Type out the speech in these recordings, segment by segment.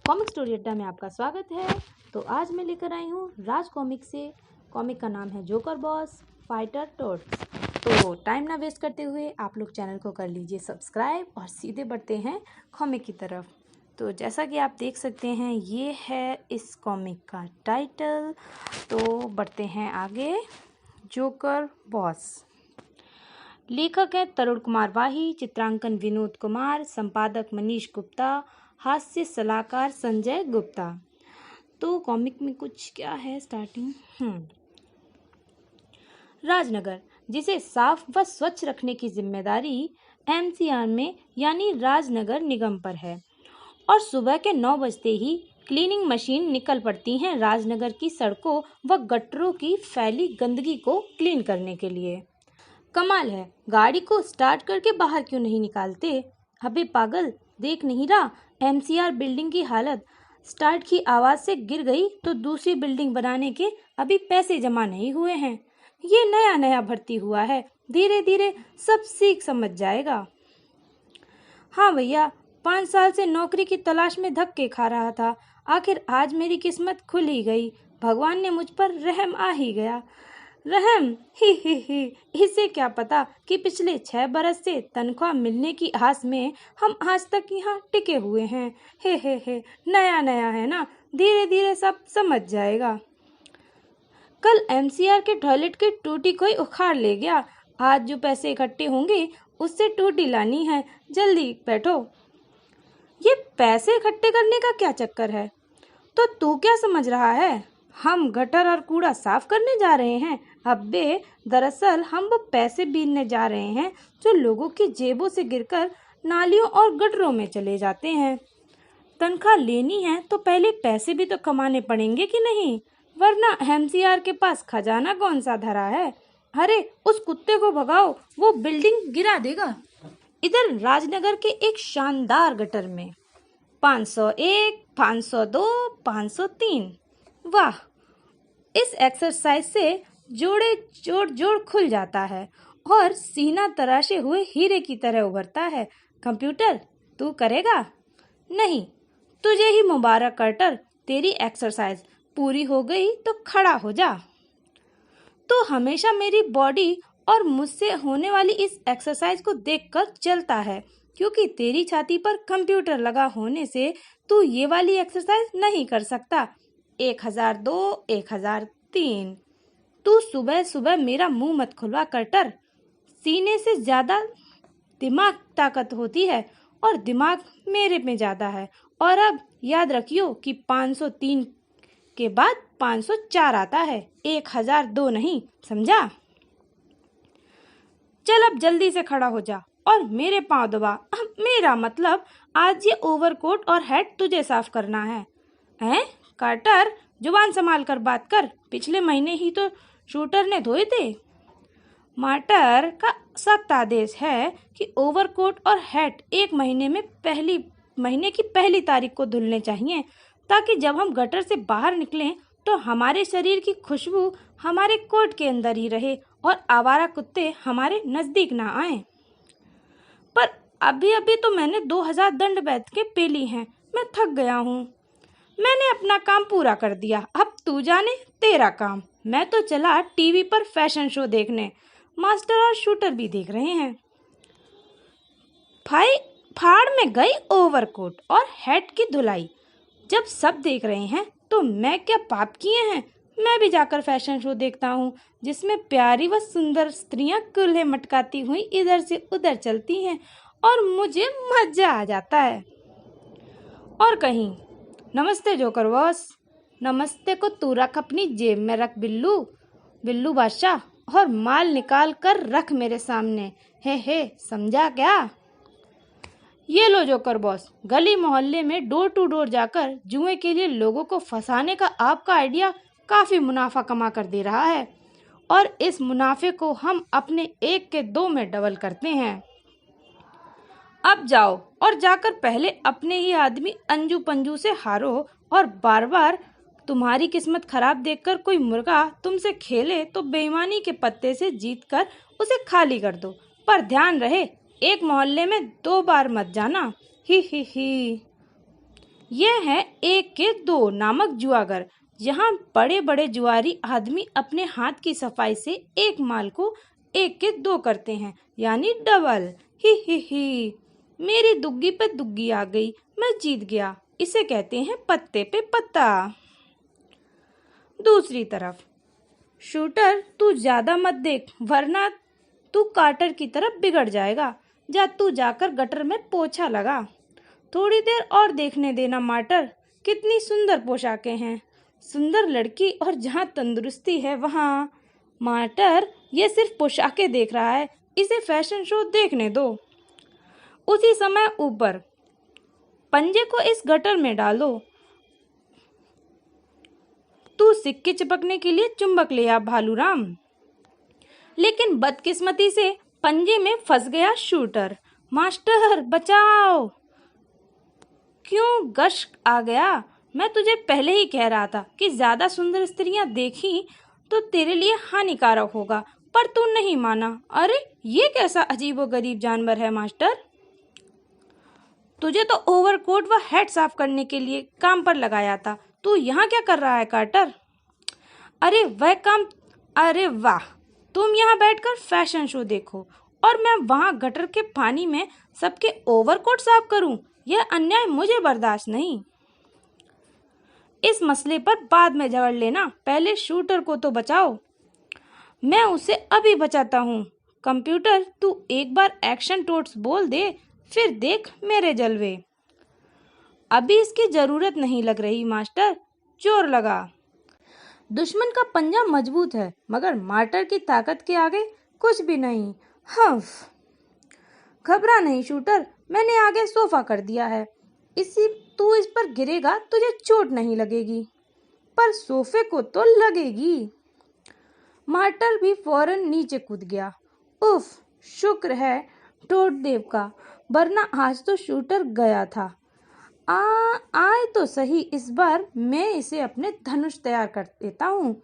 Comic story अड्डा में आपका स्वागत है। तो आज मैं लेकर आई हूँ राज कॉमिक से। कॉमिक का नाम है जोकर बॉस फाइटर टोड्स। तो टाइम ना वेस्ट करते हुए आप लोग चैनल को कर लीजिए सब्सक्राइब और सीधे बढ़ते हैं कॉमिक की तरफ। तो जैसा कि आप देख सकते हैं ये है इस कॉमिक का टाइटल। तो बढ़ते हैं आगे। Joker boss. लेखक हैं तरुण कुमार वाही, चित्रांकन विनोद कुमार, संपादक मनीष गुप्ता, हास्य सलाहकार संजय गुप्ता। तो कॉमिक में कुछ क्या है स्टार्टिंग। राजनगर, जिसे साफ व स्वच्छ रखने की जिम्मेदारी एनसीआर में यानी राजनगर निगम पर है, और सुबह के 9 बजते ही क्लीनिंग मशीन निकल पड़ती हैं राजनगर की सड़कों व गटरों की फैली गंदगी को क्लीन करने के लिए। कमाल है, गाड़ी को स्टार्ट करके बाहर क्यों नहीं निकालते? अबे पागल, देख नहीं रहा एमसीआर बिल्डिंग की हालत। स्टार्ट की आवाज से गिर गई तो दूसरी बिल्डिंग बनाने के अभी पैसे जमा नहीं हुए हैं। ये नया नया भर्ती हुआ है, धीरे धीरे सब सीख समझ जाएगा। हाँ भैया, 5 साल से नौकरी की तलाश में धक्के खा रहा था, आखिर आज मेरी किस्मत खुल ही गई। भगवान ने मुझ पर रहम आ ही गया। रहम ही, इसे क्या पता कि पिछले 6 बरस से तनख्वाह मिलने की आस में हम आज तक यहाँ टिके हुए हैं। हे, नया नया है ना, धीरे धीरे सब समझ जाएगा। कल एमसीआर के टॉयलेट की टूटी कोई उखाड़ ले गया, आज जो पैसे इकट्ठे होंगे उससे टूटी लानी है, जल्दी बैठो। ये पैसे इकट्ठे करने का क्या चक्कर है? तो तू क्या समझ रहा है हम गटर और कूड़ा साफ करने जा रहे हैं? अब्बे, दरअसल हम वो पैसे बीनने जा रहे हैं जो लोगों की जेबों से गिरकर नालियों और गटरों में चले जाते हैं। तनख्वाह लेनी है तो पहले पैसे भी तो कमाने पड़ेंगे कि नहीं, वरना एमसीआर के पास खजाना कौन सा धरा है। अरे उस कुत्ते को भगाओ, वो बिल्डिंग गिरा देगा। इधर राजनगर के एक शानदार गटर में 501, 502, 503। वाह, इस एक्सरसाइज से जोड़े जोड़ खुल जाता है और सीना तराशे हुए हीरे की तरह उभरता है। कंप्यूटर, तू करेगा? नहीं, तुझे ही मुबारक कर्टर, तेरी एक्सरसाइज पूरी हो गई तो खड़ा हो जा। तो हमेशा मेरी बॉडी और मुझसे होने वाली इस एक्सरसाइज को देखकर चलता है, क्योंकि तेरी छाती पर कंप्यूटर लगा होने से तू ये वाली एक्सरसाइज नहीं कर सकता। 1002, 1003। तू सुबह सुबह मेरा मुंह मत खुलवा कर्टर। सीने से ज्यादा दिमाग ताकत होती है और दिमाग मेरे में ज्यादा है। और अब याद रखियो कि 503 के बाद 504 आता है, 1002 नहीं, समझा? चल अब जल्दी से खड़ा हो जा और मेरे पांव दबा। मेरा मतलब आज ये ओवरकोट और हैट तुझे साफ करना है। हैं कार्टर, जुबान संभाल कर बात कर, पिछले महीने ही तो शूटर ने धोए थे। मार्टर का सख्त आदेश है कि ओवरकोट और हैट 1 महीने की पहली तारीख को धुलने चाहिए, ताकि जब हम गटर से बाहर निकलें तो हमारे शरीर की खुशबू हमारे कोट के अंदर ही रहे और आवारा कुत्ते हमारे नजदीक ना आए। पर अभी अभी तो मैंने 2000 दंड बैठ के पी ली हैं, मैं थक गया हूँ। मैंने अपना काम पूरा कर दिया, अब तू जाने तेरा काम। मैं तो चला टीवी पर फैशन शो देखने, मास्टर और शूटर भी देख रहे हैं। भाई फाड़ में गई ओवरकोट और हैट की धुलाई। जब सब देख रहे हैं तो मैं क्या पाप किए हैं? मैं भी जाकर फैशन शो देखता हूँ, जिसमें प्यारी व सुंदर स्त्रियां कूल्हे मटकाती हुई इधर से उधर चलती हैं और मुझे मजा आ जाता है। और कहीं नमस्ते जोकर बॉस। नमस्ते को तू रख अपनी जेब में रख बिल्लू बादशाह, और माल निकाल कर रख मेरे सामने। हे समझा क्या? ये लो जोकर बॉस, गली मोहल्ले में डोर टू डोर जाकर जुए के लिए लोगों को फंसाने का आपका आइडिया काफी मुनाफा कमा कर दे रहा है, और इस मुनाफे को हम अपने 1 के 2 में डबल करते हैं। अब जाओ और जाकर पहले अपने ही आदमी अंजू पंजू से हारो, और बार बार तुम्हारी किस्मत खराब देखकर कोई मुर्गा तुमसे खेले तो बेईमानी के पत्ते से जीतकर उसे खाली कर दो। पर ध्यान रहे, एक मोहल्ले में 2 बार मत जाना। ही। यह है एक के दो नामक जुआगर, यहाँ बड़े बड़े जुआरी आदमी अपने हाथ की सफाई से एक माल को एक के दो करते हैं, यानी डबल। ही मेरी दुग्गी पे दुग्गी आ गई, मैं जीत गया। इसे कहते हैं पत्ते पे पत्ता। दूसरी तरफ, शूटर तू ज्यादा मत देख वरना तू कार्टर की तरफ बिगड़ जाएगा। जा तू जाकर गटर में पोछा लगा। थोड़ी देर और देखने देना मार्टर, कितनी सुंदर पोशाकें हैं। सुंदर लड़की और जहाँ तंदुरुस्ती है वहाँ। मार्टर ये सिर्फ पोशाकें देख रहा है, इसे फैशन शो देखने दो। उसी समय ऊपर, पंजे को इस गटर में डालो। तू सिक्के चिपकने के लिए चुंबक ले आ भालूराम। लेकिन बदकिस्मती से पंजे में फंस गया शूटर। मास्टर बचाओ। क्यों गश आ गया? मैं तुझे पहले ही कह रहा था कि ज्यादा सुंदर स्त्रियां देखी तो तेरे लिए हानिकारक होगा, पर तू नहीं माना। अरे ये कैसा अजीबोगरीब जानवर है मास्टर? तुझे तो ओवरकोट व हैट साफ करने के लिए काम पर लगाया था, तू यहाँ क्या कर रहा है कार्टर? अरे वह काम, अरे वाह, तुम यहाँ बैठकर फैशन शो देखो और मैं वहाँ गटर के पानी में सबके ओवरकोट साफ करूं। यह अन्याय मुझे बर्दाश्त नहीं। इस मसले पर बाद में झगड़ लेना, पहले शूटर को तो बचाओ। मैं उसे अभी बचाता हूँ। कंप्यूटर तू एक बार एक्शन टोट्स बोल दे, फिर देख मेरे जलवे। अभी इसकी जरूरत नहीं लग रही मास्टर, जोर लगा। दुश्मन का पंजा मजबूत है, मगर मार्टर की ताकत के आगे कुछ भी नहीं। हम्फ। घबरा नहीं शूटर, मैंने आगे सोफा कर दिया है। तू इस पर गिरेगा तुझे चोट नहीं लगेगी, पर सोफे को तो लगेगी। मार्टर भी फौरन नीचे कूद गया। उफ, शुक्र है टोट देव का, वरना आज तो शूटर गया था। आए तो सही, इस बार मैं इसे अपने धनुष तैयार कर देता हूँ।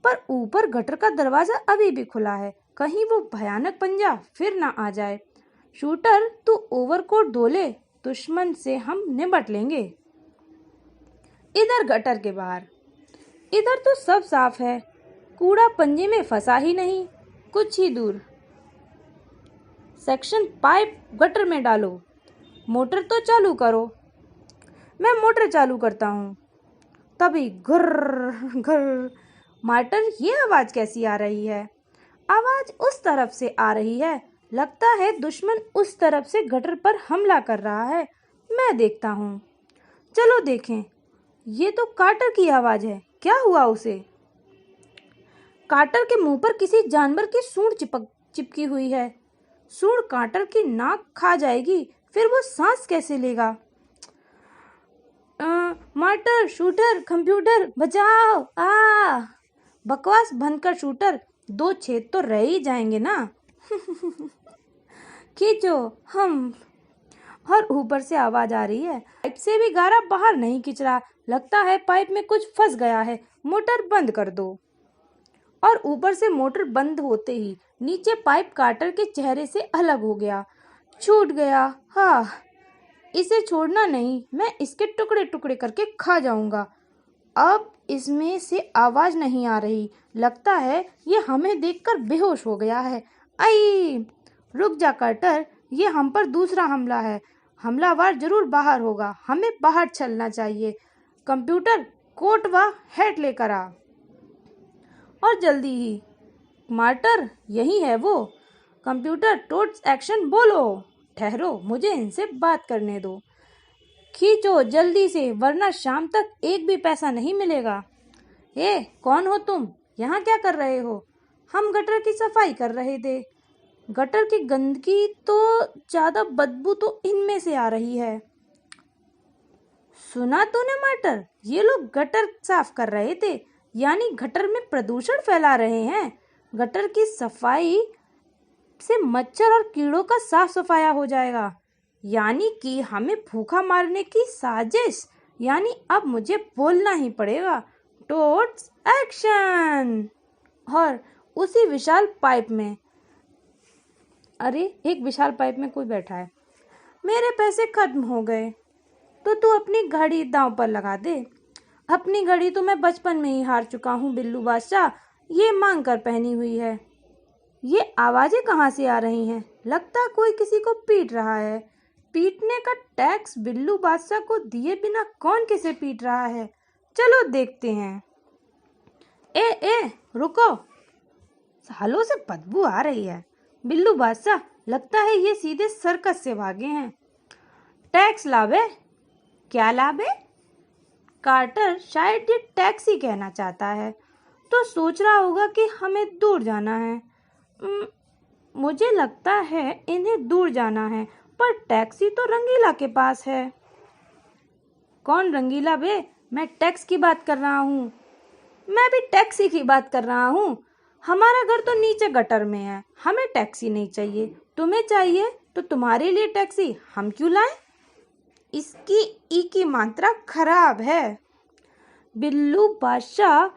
पर ऊपर गटर का दरवाजा अभी भी खुला है, कहीं वो भयानक पंजा फिर ना आ जाए। शूटर तू ओवरकोट धो ले, दुश्मन से हम निपट लेंगे। इधर गटर के बाहर, इधर तो सब साफ है, कूड़ा पंजे में फंसा ही नहीं। कुछ ही दूर, सेक्शन पाइप गटर में डालो। मोटर तो चालू करो। मैं मोटर चालू करता हूँ। तभी घुर्र घुर्र। मार्टर, ये आवाज कैसी आ रही है? आवाज उस तरफ से आ रही है, लगता है दुश्मन उस तरफ से गटर पर हमला कर रहा है। मैं देखता हूँ। चलो देखें। ये तो कार्टर की आवाज है, क्या हुआ उसे? कार्टर के मुंह पर किसी जानवर की सूंड चिपकी हुई है। सूंड कार्टर की नाक खा जाएगी, फिर वो सांस कैसे लेगा? मार्टर, शूटर, कंप्यूटर बचाओ। बकवास बंद कर शूटर, दो छेद तो रह ही जाएंगे ना। खींचो हम। और ऊपर से आवाज आ रही है, पाइप से भी गारा बाहर नहीं खींच रहा, लगता है पाइप में कुछ फंस गया है, मोटर बंद कर दो। और ऊपर से मोटर बंद होते ही नीचे पाइप कार्टर के चेहरे से अलग हो गया, छूट गया। हाँ, इसे छोड़ना नहीं, मैं इसके टुकड़े टुकड़े करके खा जाऊंगा। अब इसमें से आवाज नहीं आ रही, लगता है ये हमें देखकर बेहोश हो गया है। आई, रुक जा कार्टर, ये हम पर दूसरा हमला है। हमलावर जरूर बाहर होगा, हमें बाहर चलना चाहिए। कंप्यूटर कोट व हैट लेकर आ, और जल्दी ही। मार्टर, यही है वो। कंप्यूटर टोट्स एक्शन बोलो। ठहरो, मुझे इनसे बात करने दो। खींचो जल्दी से, वरना शाम तक एक भी पैसा नहीं मिलेगा। कौन हो तुम? यहाँ क्या कर रहे हो? हम गटर की सफाई कर रहे थे। गटर की गंदगी तो ज्यादा, बदबू तो इनमें से आ रही है। सुना तूने मार्टर? ये लोग गटर साफ कर रहे थे, यानी गटर में प्रदूषण फैला रहे हैं। गटर की सफाई से मच्छर और कीड़ों का साफ सफाया हो जाएगा, यानी कि हमें भूखा मारने की साजिश। यानी अब मुझे बोलना ही पड़ेगा। टोट्स एक्शन। और उसी विशाल पाइप में, अरे एक विशाल पाइप में कोई बैठा है। मेरे पैसे खत्म हो गए। तो तू अपनी घड़ी दांव पर लगा दे। अपनी घड़ी तो मैं बचपन में ही हार चुका हूँ बिल्लू बादशाह, ये मांग कर पहनी हुई है। ये आवाजें कहाँ से आ रही हैं? लगता कोई किसी को पीट रहा है। पीटने का टैक्स बिल्लू बादशाह को दिए बिना कौन किसे पीट रहा है? चलो देखते हैं। ए रुको, सालों से बदबू आ रही है। बिल्लू बादशाह, लगता है ये सीधे सर्कस से भागे हैं। टैक्स लावे? क्या लावे? कार्टर शायद ये टैक्सी कहना चाहता है, तो सोच रहा होगा कि हमें दूर जाना है। मुझे लगता है इन्हें दूर जाना है, पर टैक्सी तो रंगीला के पास है। कौन रंगीला बे? मैं टैक्स की बात कर रहा हूँ। मैं भी टैक्सी की बात कर रहा हूँ। हमारा घर तो नीचे गटर में है, हमें टैक्सी नहीं चाहिए। तुम्हें चाहिए तो तुम्हारे लिए टैक्सी हम क्यों लाएं? इसकी ई की मात्रा खराब है। बिल्लू बादशाह,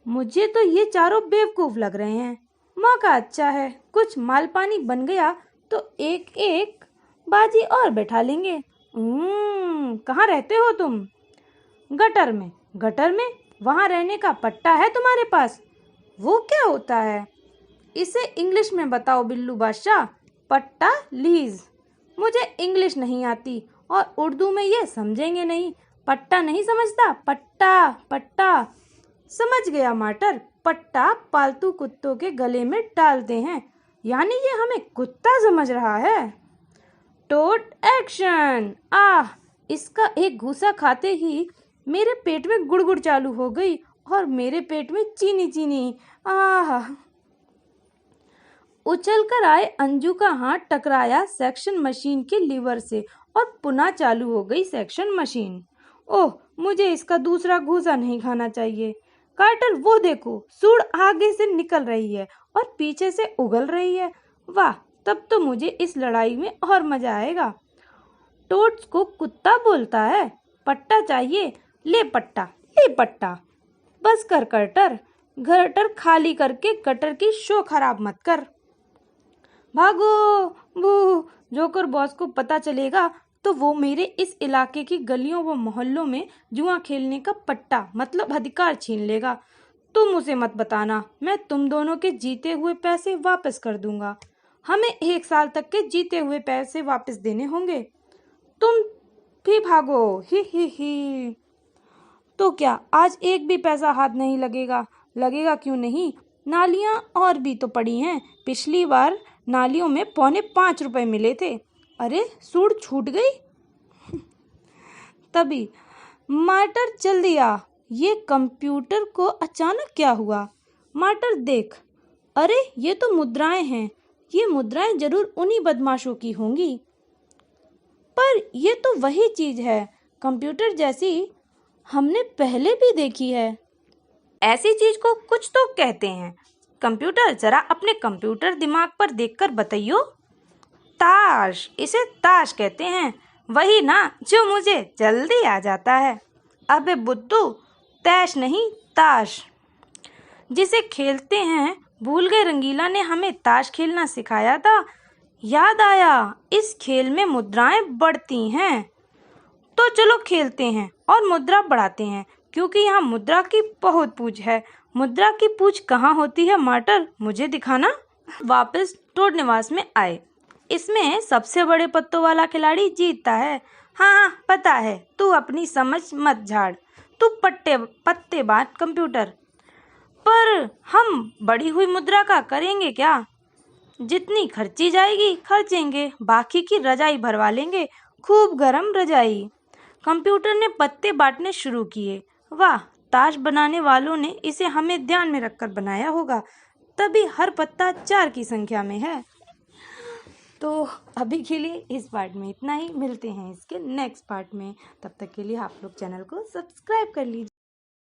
मुझे तो ये चारों बेवकूफ लग रहे हैं। मौका अच्छा है, कुछ माल पानी बन गया तो एक एक बाजी और बैठा लेंगे। कहाँ रहते हो तुम? गटर में। गटर में? वहाँ रहने का पट्टा है तुम्हारे पास? वो क्या होता है? इसे इंग्लिश में बताओ बिल्लू बादशाह। पट्टा लीज। मुझे इंग्लिश नहीं आती और उर्दू में ये समझेंगे नहीं। पट्टा नहीं समझता? पट्टा पट्टा। समझ गया मार्टर। पट्टा पालतू कुत्तों के गले में डालते हैं, यानी ये हमें कुत्ता समझ रहा है। टोट एक्शन। इसका एक घूसा खाते ही मेरे पेट में गुड़गुड़ चालू हो गई और मेरे पेट में चीनी चीनी। उछल कर आए अंजू का हाथ टकराया सेक्शन मशीन के लीवर से और पुनः चालू हो गई सेक्शन मशीन। ओह, मुझे इसका दूसरा घूसा नहीं खाना चाहिए। कार्टर, वो देखो, सूंड आगे से निकल रही है और पीछे से उगल रही है। वाह, तब तो मुझे इस लड़ाई में और मजा आएगा। टोट्स को कुत्ता बोलता है। पट्टा चाहिए? ले पट्टा, ले पट्टा। बस कर कार्टर, गटर खाली करके गटर की शो खराब मत कर। भागो बू। जोकर बॉस को पता चलेगा तो वो मेरे इस इलाके की गलियों व मोहल्लों में जुआ खेलने का पट्टा मतलब अधिकार छीन लेगा। तुम उसे मत बताना, मैं तुम दोनों के जीते हुए पैसे वापस कर दूंगा। हमें 1 साल तक के जीते हुए पैसे वापस देने होंगे। तुम भी भागो। ही। तो क्या आज एक भी पैसा हाथ नहीं लगेगा? लगेगा क्यों नहीं, नालियां और भी तो पड़ी हैं। पिछली बार नालियों में 4.25 रुपए मिले थे। अरे, सूंड छूट गई। तभी मार्टर, जल्दी आ। ये कंप्यूटर को अचानक क्या हुआ? मार्टर देख, अरे ये तो मुद्राएं हैं। ये मुद्राएं जरूर उन्हीं बदमाशों की होंगी। पर ये तो वही चीज है कंप्यूटर जैसी, हमने पहले भी देखी है। ऐसी चीज को कुछ तो कहते हैं। कंप्यूटर, जरा अपने कंप्यूटर दिमाग पर देखकर बताइयो। ताश, इसे ताश कहते हैं। वही ना जो मुझे जल्दी आ जाता है। अबे बुद्धू, तैश नहीं ताश, जिसे खेलते हैं। भूल गए रंगीला ने हमें ताश खेलना सिखाया था। याद आया, इस खेल में मुद्राएं बढ़ती हैं। तो चलो खेलते हैं और मुद्रा बढ़ाते हैं, क्योंकि यहाँ मुद्रा की बहुत पूछ है। मुद्रा की पूछ कहाँ होती है मार्टर? मुझे दिखाना। वापस टोड निवास में आए। इसमें सबसे बड़े पत्तों वाला खिलाड़ी जीतता है। हाँ, पता है, तू अपनी समझ मत झाड़। तू पत्ते बांट कंप्यूटर। पर हम बढ़ी हुई मुद्रा का करेंगे क्या? जितनी खर्ची जाएगी खर्चेंगे, बाकी की रजाई भरवा लेंगे, खूब गरम रजाई। कंप्यूटर ने पत्ते बांटने शुरू किए। वाह, ताश बनाने वालों ने इसे हमें ध्यान में रखकर बनाया होगा, तभी हर पत्ता 4 की संख्या में है। तो अभी के लिए इस पार्ट में इतना ही। मिलते हैं इसके नेक्स्ट पार्ट में। तब तक के लिए आप लोग चैनल को सब्सक्राइब कर लीजिए।